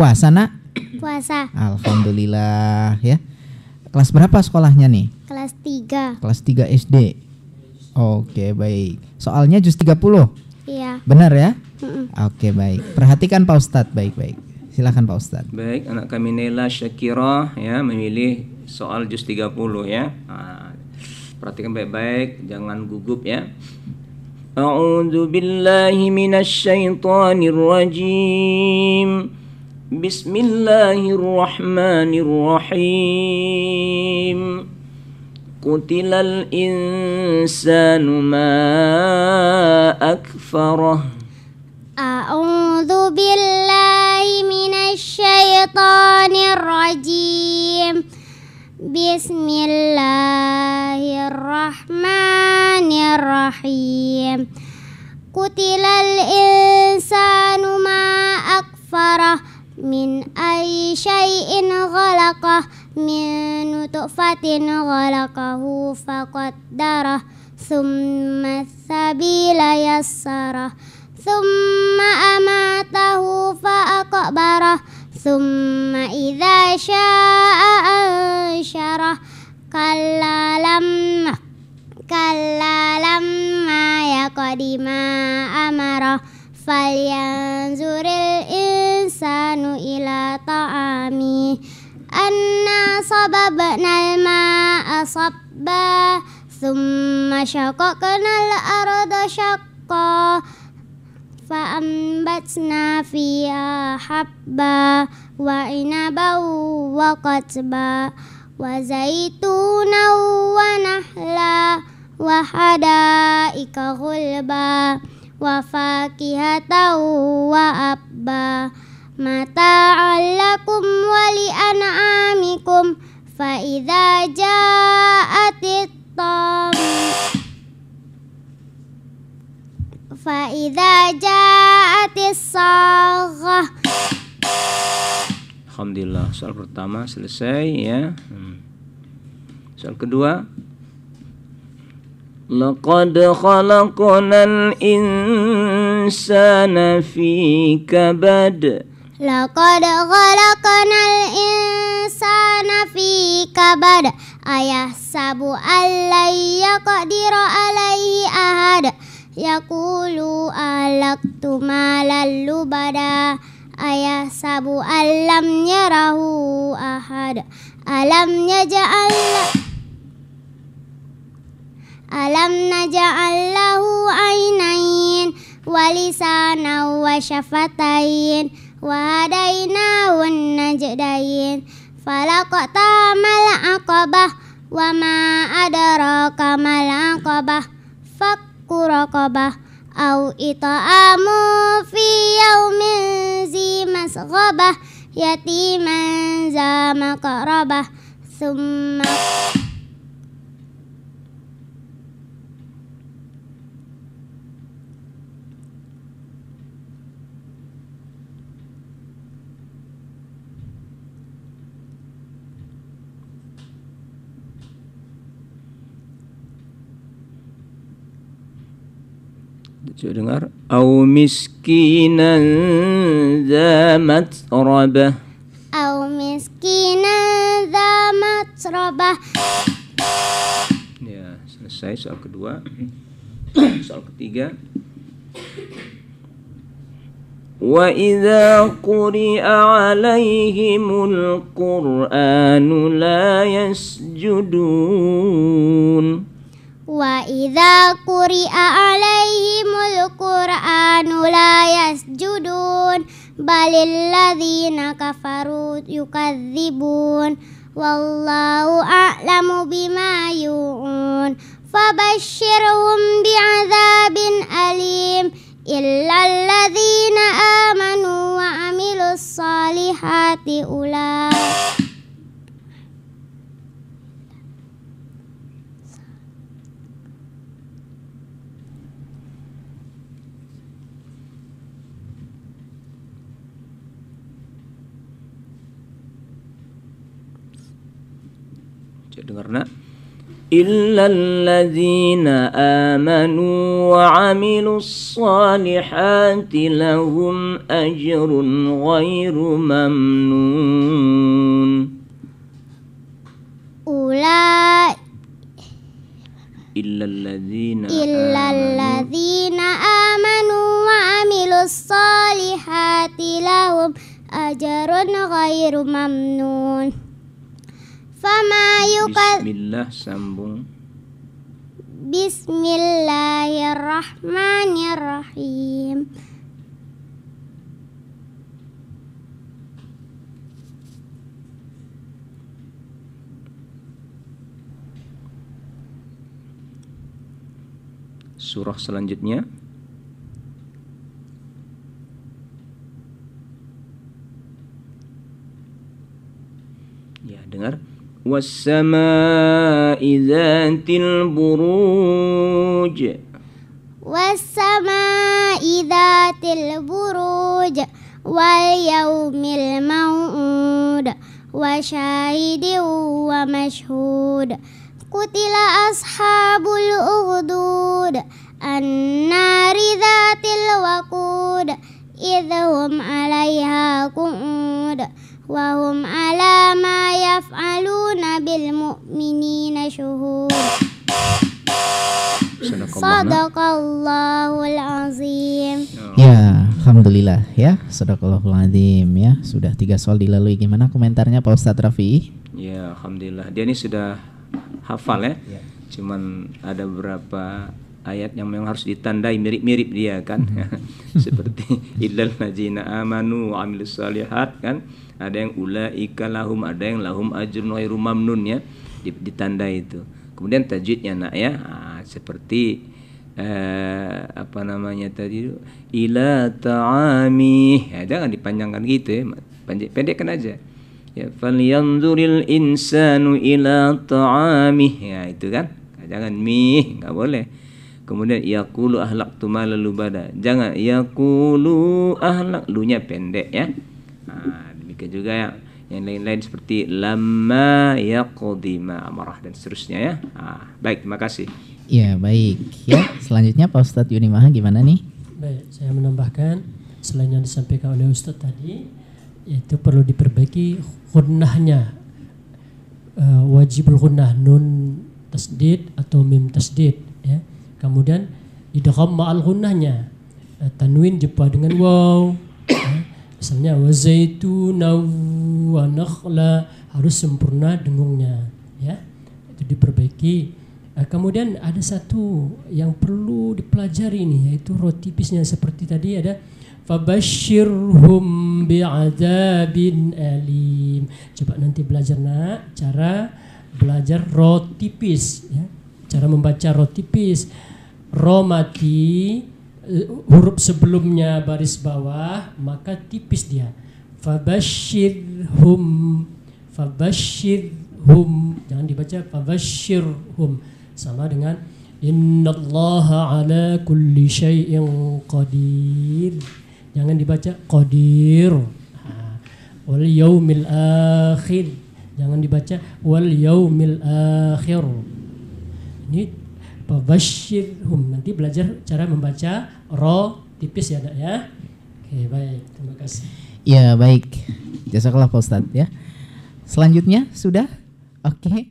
Puasa nak? Puasa. Alhamdulillah ya. Kelas berapa sekolahnya nih? Kelas 3. Kelas 3 SD. Oke, baik. Soalnya juz 30. Iya. Benar ya? Oke, baik. Perhatikan Pak Ustadz baik-baik. Silakan Pak Ustadz. Baik, anak kami Nela Syakirah ya memilih soal juz 30 ya. Perhatikan baik-baik, jangan gugup ya. A'udzu billahi minasy syaithanir rajim. Bismillahirrahmanirrahim. Qutilal insanu ma akfarah. A'udzu billahi minasy syaithanir rajim. Bismillahirrahmanirrahim. Qutilal insanu ma akfarah min ayyi syai'in khalaqah min nutfatin khalaqahu faqaddarah tsumma sabila yassarah tsumma amatahu faqbarah tsumma idza syaa'a ansyarah kalla lamma yaqdima amarah falyanzuril insanu ila ta'ami anna sababnal ma'a sabba thumma syaqaqnal arda syaqqa fa'ambatna fiha habba wa inaban wa qatba wa zaitunan wa nahla wa hadaika ghulba wa fakihatan wa abba mata'an lakum wa li'an'amikum fa idza ja'atit saghah. Alhamdulillah, soal pertama selesai ya. Soal kedua, laqad khalaqnal insana fi kabad. Laqad khalaqnal insana fi kabad. Ayahsabu allan yaqdira alaihi ahad. Yaqulu ahlaktu malan lubada. Ayahsabu allam yarahu ahad. Alam naj'al lahu aynayn wa lisanan wa syafatain wa hadainahu najdain falaqtamal aqabah wa ma adraka mal aqabah fakku raqabah au ita'amu fi yaumin zi masghabah yatiman za maqrabah summa coba dengar. Au miskinan za matrabah. Au miskinan za matrabah. Ya, selesai soal kedua. Soal ketiga. Wa idza quri'a 'alaihimul qur'anu la yasjudun. Wa idza quri'a 'alaihimul qur'anu la yasjudun balil ladzina kafaru yukadzibun wallahu a'lamu bima yu'un fabashshirhum bi'adzabin alim illal ladzina amanu wa 'amilus solihati ulai. Dengar nak. illalladzina amanu wa 'amilus solihati lahum ajrun ghairu mamnun. Illalladzina amanu wa 'amilus solihati lahum ajrun ghairu mamnun. Bismillah sambung. Bismillahirrahmanirrahim. Surah selanjutnya. Ya, dengar. Was-samaa'i dzatil buruj. Was-samaa'i dzatil buruj wal yaumil mau'ud wa syahidin wa mashhud. Qutila ashabul ukhdud an-nari dzatil waqud idhum 'alaiha qu'ud wa hum 'ala ma yaf'aluna bil mu'minina syuhud. Sadaqallahul azim. Ya, alhamdulillah ya, sadaqallahul azim ya. Sudah 3 soal dilalui. Gimana komentarnya Pak Ustadz Rafi? Ya, alhamdulillah. Dia ini sudah hafal ya. Cuman ada beberapa ayat yang memang harus ditandai mirip-mirip dia kan. Seperti illal ladzina amanu wa 'amilus shalihat kan. Ada yang ulaika lahum, ada yang lahum ajrun ghairu mamnun ya. Ditandai itu. Kemudian tajwidnya nak ya. Seperti apa namanya tadi, ila ta'ami. Ya, jangan dipanjangkan gitu ya. Pendekkan aja. Ya, falyanzuril insanu ila ta'amih. Ya, itu kan. Jangan mih, enggak boleh. Kemudian yaqulu ahlaqtu malan lubada. Jangan yaqulu ahlaq, lunya pendek ya. Nah, demikian juga yang lain-lain seperti lamma yaqdi ma amarah dan seterusnya ya. Baik, terima kasih. Ya, baik. Ya, selanjutnya Pak Ustadz Yuni Maha gimana nih? Baik, saya menambahkan selain yang disampaikan oleh Ustadz tadi, yaitu perlu diperbaiki gunnahnya. Wajibul gunnah nun tasdid atau mim tasdid ya. Kemudian idgham ma'al gunnahnya, tanwin jumpa dengan waw ya. Misalnya wa zaituna wa nakhla, harus sempurna dengungnya ya. Itu diperbaiki. Kemudian ada satu yang perlu dipelajari nih, yaitu rot tipisnya. Seperti tadi ada fabashshirhum bi'adzabin alim. Coba nanti belajar nak cara belajar ro tipis ya. Cara membaca ro tipis. Ro mati, huruf sebelumnya baris bawah, maka tipis dia. Fabashshirhum, jangan dibaca fabashshirhum. Sama dengan innallaha ala kulli syai'in qadir. Jangan dibaca qadir. Wal yaumil akhir. Jangan dibaca wal yaumil akhir. Ini fabashshirhum. Nanti belajar cara membaca ro tipis ya, Dak ya. Oke, baik. Terima kasih. Ya, baik. Jazakallah Pak Ustadz ya. Selanjutnya sudah? Oke.